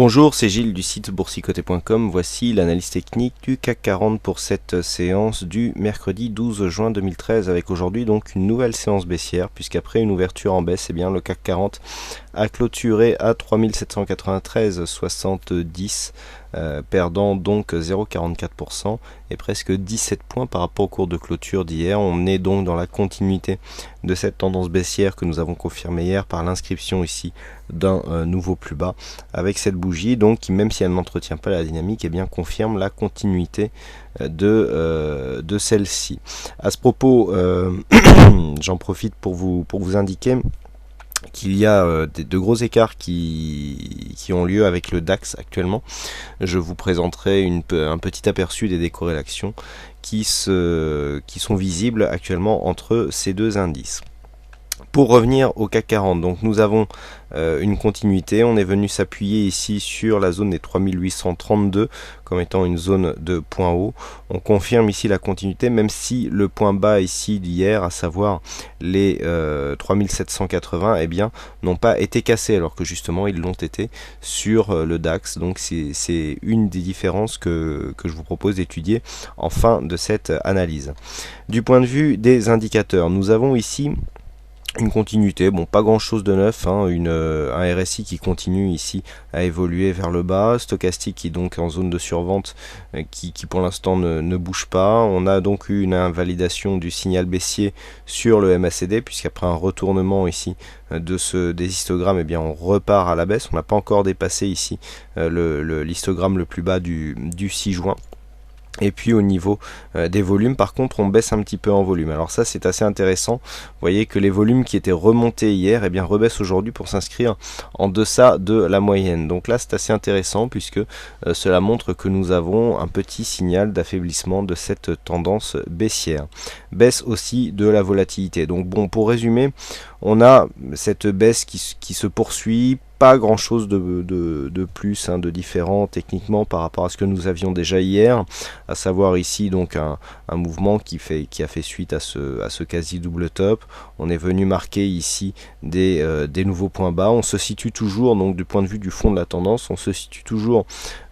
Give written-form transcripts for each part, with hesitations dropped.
Bonjour, c'est Gilles du site boursicoté.com. Voici l'analyse technique du CAC 40 pour cette séance du mercredi 12 juin 2013 avec aujourd'hui donc une nouvelle séance baissière puisqu'après une ouverture en baisse, le CAC 40 a clôturé à 3793,70, perdant donc 0,44% et presque 17 points par rapport au cours de clôture d'hier. On est donc dans la continuité de cette tendance baissière que nous avons confirmée hier par l'inscription ici d'un nouveau plus bas avec cette bougie donc qui, même si elle n'entretient pas la dynamique, confirme la continuité de celle-ci. À ce propos, j'en profite pour vous indiquer qu'il y a de gros écarts qui ont lieu avec le DAX actuellement. Je vous présenterai un petit aperçu des décorrélations qui sont visibles actuellement entre ces deux indices. Pour revenir au CAC 40, donc nous avons une continuité. On est venu s'appuyer ici sur la zone des 3832 comme étant une zone de point haut. On confirme ici la continuité, même si le point bas ici d'hier, à savoir les 3780, n'ont pas été cassés, alors que justement ils l'ont été sur le DAX. Donc c'est une des différences que je vous propose d'étudier en fin de cette analyse. Du point de vue des indicateurs, nous avons ici une continuité, pas grand chose de neuf, un RSI qui continue ici à évoluer vers le bas, stochastique qui est donc en zone de survente, qui pour l'instant ne bouge pas. On a donc eu une invalidation du signal baissier sur le MACD, puisqu'après un retournement ici des histogrammes, on repart à la baisse. On n'a pas encore dépassé ici l'histogramme le plus bas du 6 juin. Et puis au niveau des volumes, par contre, on baisse un petit peu en volume. Alors ça, c'est assez intéressant. Vous voyez que les volumes qui étaient remontés hier, rebaissent aujourd'hui pour s'inscrire en deçà de la moyenne. Donc là, c'est assez intéressant puisque cela montre que nous avons un petit signal d'affaiblissement de cette tendance baissière. Baisse aussi de la volatilité. Donc pour résumer, on a cette baisse qui se poursuit. Pas grand chose de plus, de différent techniquement par rapport à ce que nous avions déjà hier, à savoir ici donc un mouvement qui a fait suite à ce quasi double top. On est venu marquer ici des nouveaux points bas. On se situe toujours, donc du point de vue du fond de la tendance, on se situe toujours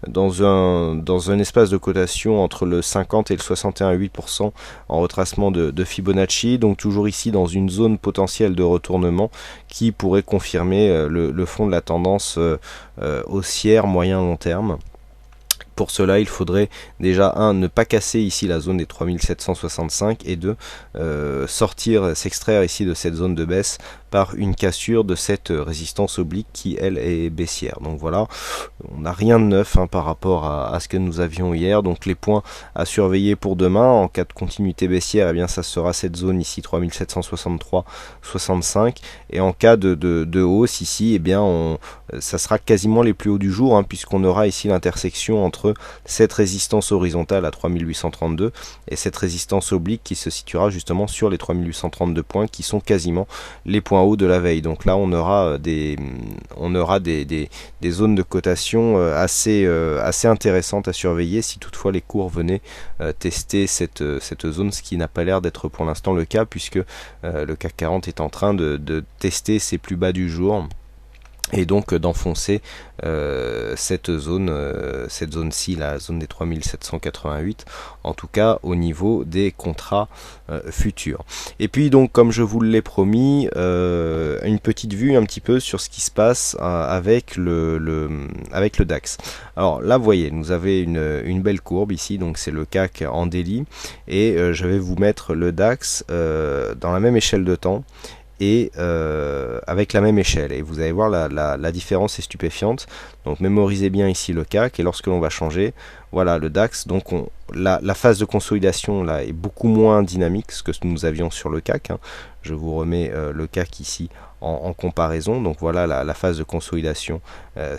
dans un espace de cotation entre le 50 et le 61,8% en retracement de Fibonacci, donc toujours ici dans une zone potentielle de retournement qui pourrait confirmer le fond de la tendance haussière moyen-long terme. Pour cela, il faudrait déjà ne pas casser ici la zone des 3765 et s'extraire ici de cette zone de baisse par une cassure de cette résistance oblique qui, elle, est baissière. Donc voilà, on n'a rien de neuf par rapport à ce que nous avions hier. Donc les points à surveiller pour demain, en cas de continuité baissière, ça sera cette zone ici, 3763,65. Et en cas de hausse ici, ça sera quasiment les plus hauts du jour, puisqu'on aura ici l'intersection entre cette résistance horizontale à 3832 et cette résistance oblique qui se situera justement sur les 3832 points qui sont quasiment les points hauts de la veille. Donc là on aura des zones de cotation assez intéressantes à surveiller si toutefois les cours venaient tester cette zone, ce qui n'a pas l'air d'être pour l'instant le cas puisque le CAC 40 est en train de tester ses plus bas du jour et donc d'enfoncer cette zone-ci, la zone des 3788, en tout cas au niveau des contrats futurs. Et puis donc, comme je vous l'ai promis, une petite vue un petit peu sur ce qui se passe avec le DAX. Alors là, vous voyez, nous avons une belle courbe ici, donc c'est le CAC en daily, et je vais vous mettre le DAX dans la même échelle de temps, et avec la même échelle, et vous allez voir la différence est stupéfiante. Donc mémorisez bien ici le CAC, et lorsque l'on va changer, voilà le DAX, donc la phase de consolidation là est beaucoup moins dynamique que ce que nous avions sur le CAC. Je vous remets le CAC ici en comparaison. Donc voilà la phase de consolidation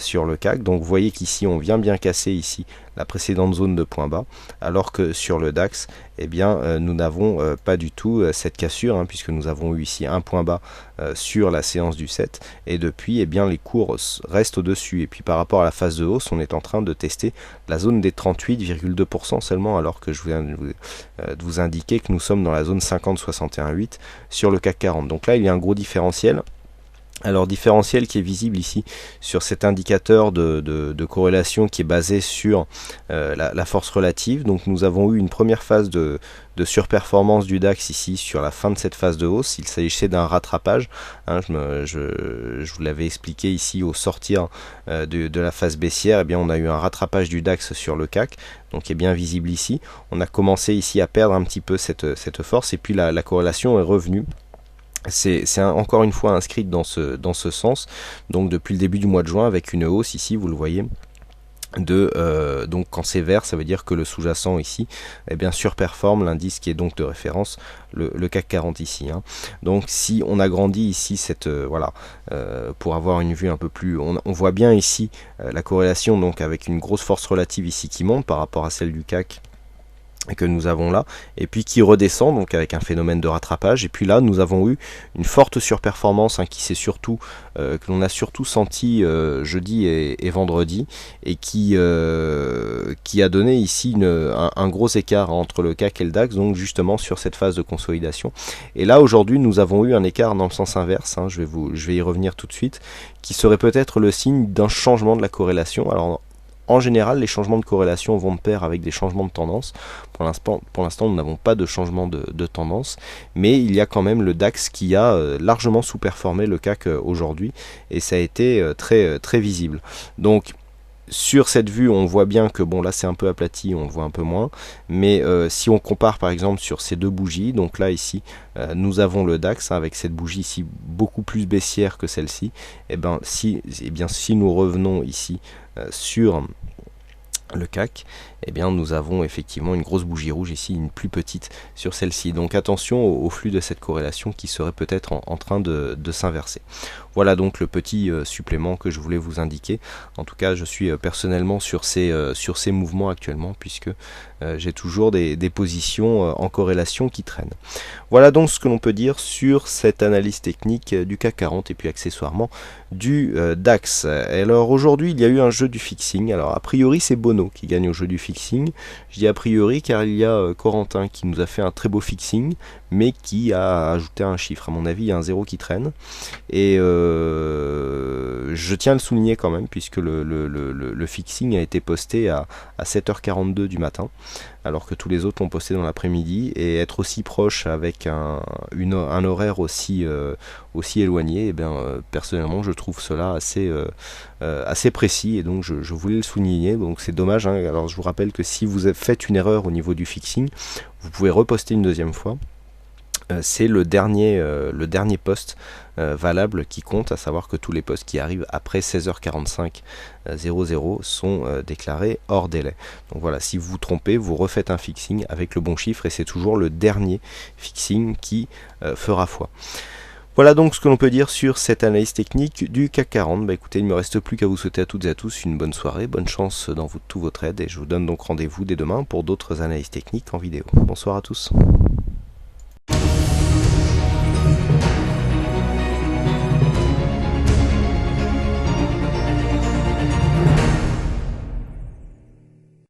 sur le CAC. Donc vous voyez qu'ici on vient bien casser ici la précédente zone de point bas, alors que sur le DAX, nous n'avons pas du tout cette cassure, puisque nous avons eu ici un point bas sur la séance du 7, et depuis les cours restent au-dessus. Et puis par rapport à la phase de hausse, on est en train de tester la zone des 38,2% seulement, alors que je viens de vous indiquer que nous sommes dans la zone 50-61,8 sur le CAC 40. Donc là il y a un gros différentiel. Alors différentiel qui est visible ici sur cet indicateur de corrélation qui est basé sur la force relative. Donc nous avons eu une première phase de surperformance du DAX ici sur la fin de cette phase de hausse. Il s'agissait d'un rattrapage, hein, je vous l'avais expliqué ici au sortir de la phase baissière. Eh bien on a eu un rattrapage du DAX sur le CAC, donc qui est bien visible ici. On a commencé ici à perdre un petit peu cette force, et puis la corrélation est revenue. C'est encore une fois inscrite dans ce sens, donc depuis le début du mois de juin, avec une hausse ici, vous le voyez, donc quand c'est vert, ça veut dire que le sous-jacent ici eh bien surperforme l'indice qui est donc de référence, le CAC 40 ici, hein. Donc si on agrandit ici voilà, pour avoir une vue un peu plus, on voit bien ici la corrélation, donc avec une grosse force relative ici qui monte par rapport à celle du CAC que nous avons là, et puis qui redescend, donc avec un phénomène de rattrapage. Et puis là nous avons eu une forte surperformance, hein, qui s'est surtout que l'on a surtout senti jeudi et vendredi, et qui a donné ici un gros écart entre le CAC et le DAX, donc justement sur cette phase de consolidation. Et là aujourd'hui nous avons eu un écart dans le sens inverse, hein, je vais y revenir tout de suite, qui serait peut-être le signe d'un changement de la corrélation. Alors en général, les changements de corrélation vont de pair avec des changements de tendance. Pour l'instant, nous n'avons pas de changement de tendance, mais il y a quand même le DAX qui a largement sous-performé le CAC aujourd'hui, et ça a été très visible. Donc, sur cette vue, on voit bien que bon, là c'est un peu aplati, on le voit un peu moins, mais si on compare par exemple sur ces deux bougies, donc là ici nous avons le DAX, hein, avec cette bougie ici beaucoup plus baissière que celle-ci, et bien si nous revenons ici sur le CAC, eh bien nous avons effectivement une grosse bougie rouge ici, une plus petite sur celle-ci. Donc attention au flux de cette corrélation qui serait peut-être en train de s'inverser. Voilà donc le petit supplément que je voulais vous indiquer. En tout cas, je suis personnellement sur ces mouvements actuellement, puisque j'ai toujours des positions en corrélation qui traînent. Voilà donc ce que l'on peut dire sur cette analyse technique du CAC 40 et puis accessoirement du DAX. Et alors aujourd'hui, il y a eu un jeu du fixing. Alors a priori, c'est Bono qui gagne au jeu du fixing. Je dis a priori car il y a Corentin qui nous a fait un très beau fixing, mais qui a ajouté un chiffre. À mon avis, il y a un 0 qui traîne. Et je tiens à le souligner quand même, puisque le fixing a été posté à 7h42 du matin, alors que tous les autres l'ont posté dans l'après-midi, et être aussi proche avec un horaire aussi éloigné, et bien personnellement je trouve cela assez précis, et donc je voulais le souligner. Donc c'est dommage, hein. Alors je vous rappelle que si vous faites une erreur au niveau du fixing, vous pouvez reposter une deuxième fois. C'est le dernier post valable qui compte, à savoir que tous les posts qui arrivent après 16h45 00 sont déclarés hors délai. Donc voilà, si vous vous trompez, vous refaites un fixing avec le bon chiffre, et c'est toujours le dernier fixing qui fera foi. Voilà donc ce que l'on peut dire sur cette analyse technique du CAC 40. Bah écoutez, il ne me reste plus qu'à vous souhaiter à toutes et à tous une bonne soirée, bonne chance dans tous vos trades, et je vous donne donc rendez-vous dès demain pour d'autres analyses techniques en vidéo. Bonsoir à tous.